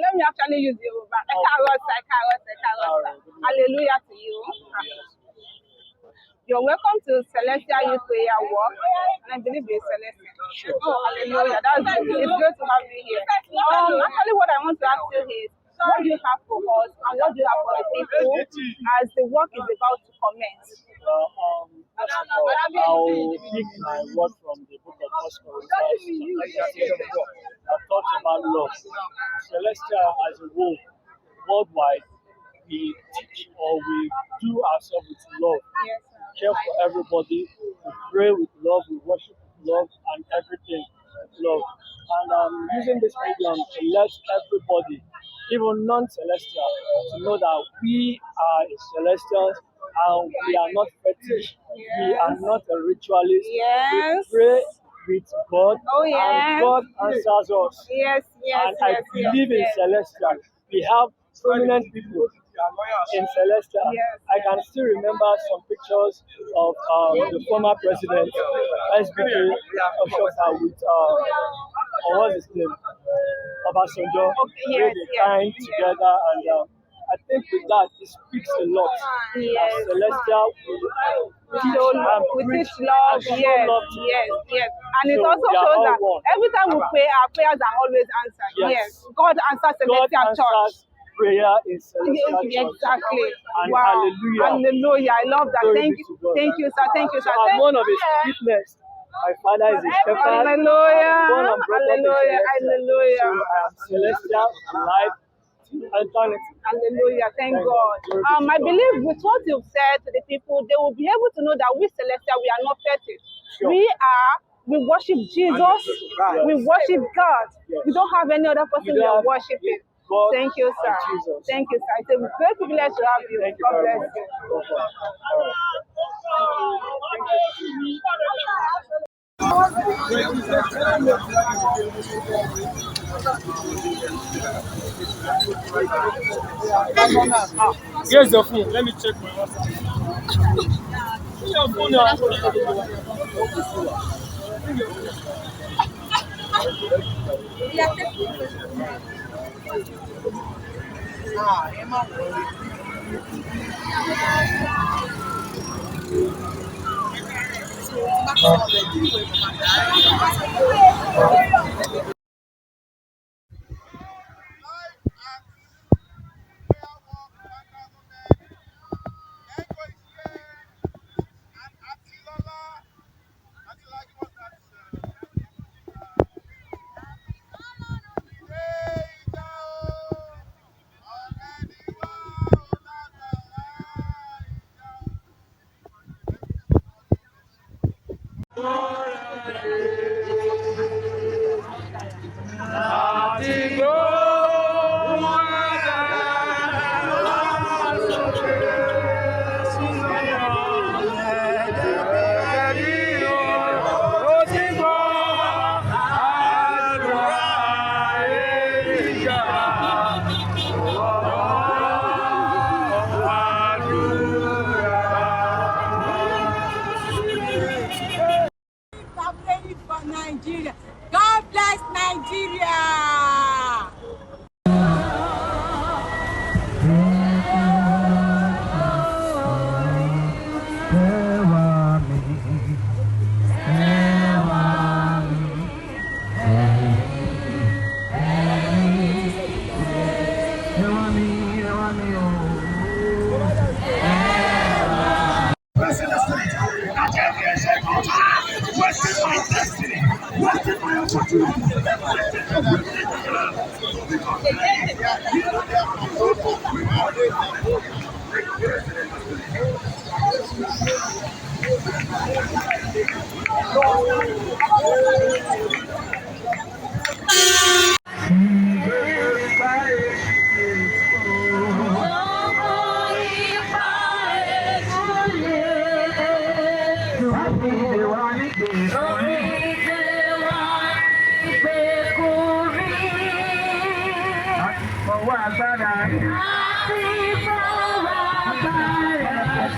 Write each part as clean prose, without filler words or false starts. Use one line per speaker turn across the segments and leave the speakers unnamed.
let me actually use Yoruba. Hallelujah to you. You're welcome to Celestial Youth Prayer Walk, and I believe it's Celestial. Oh, hallelujah. It's good to have you here. Actually, what I want to ask you is, what do you have for us, and what do you have for the people as the work is about to commence?
First of all, I'll pick my word from the book of First Corinthians. That talks about love. Celestial as a whole, worldwide, we teach or we do ourselves with love. Care for everybody, we pray with love, we worship with love, and everything with love. And I'm using this medium to let everybody, even non-celestial, to know that we are a celestial and we are not fetish, we are not a ritualist. We pray with God, and God answers us. And I believe in celestial. We have prominent people in celestial. I can still remember some pictures of the former president, SBK Oshoka, with what's his name? Obasanjo. They time together, and I think with that it speaks a lot. Celestial
with love, and it also shows that every time we pray, our prayers are always answered. God answers Celestial Church.
Prayer is celestial.
Exactly.
And
wow.
Hallelujah.
I love that. Thank you, sir. Thank you, sir.
I'm one of his witnesses. My father is a shepherd.
Hallelujah.
So I am celestial, alive, eternity.
Hallelujah. Thank God. I believe with what you've said to the people, they will be able to know that we celestial, we are not fetish. We worship Jesus. We worship God. We don't have any other person we are worshiping. Thank you, sir. Thank you, sir. It's a great privilege to have you. God bless
you. Here's your phone. Let me check my WhatsApp. Your phone now.
Nigeria. God bless Nigeria.
Wasting my destiny, wasting my opportunity.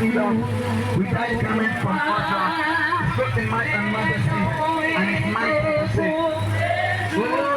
We died coming from Ultra, something might and majesty, and it might be the same.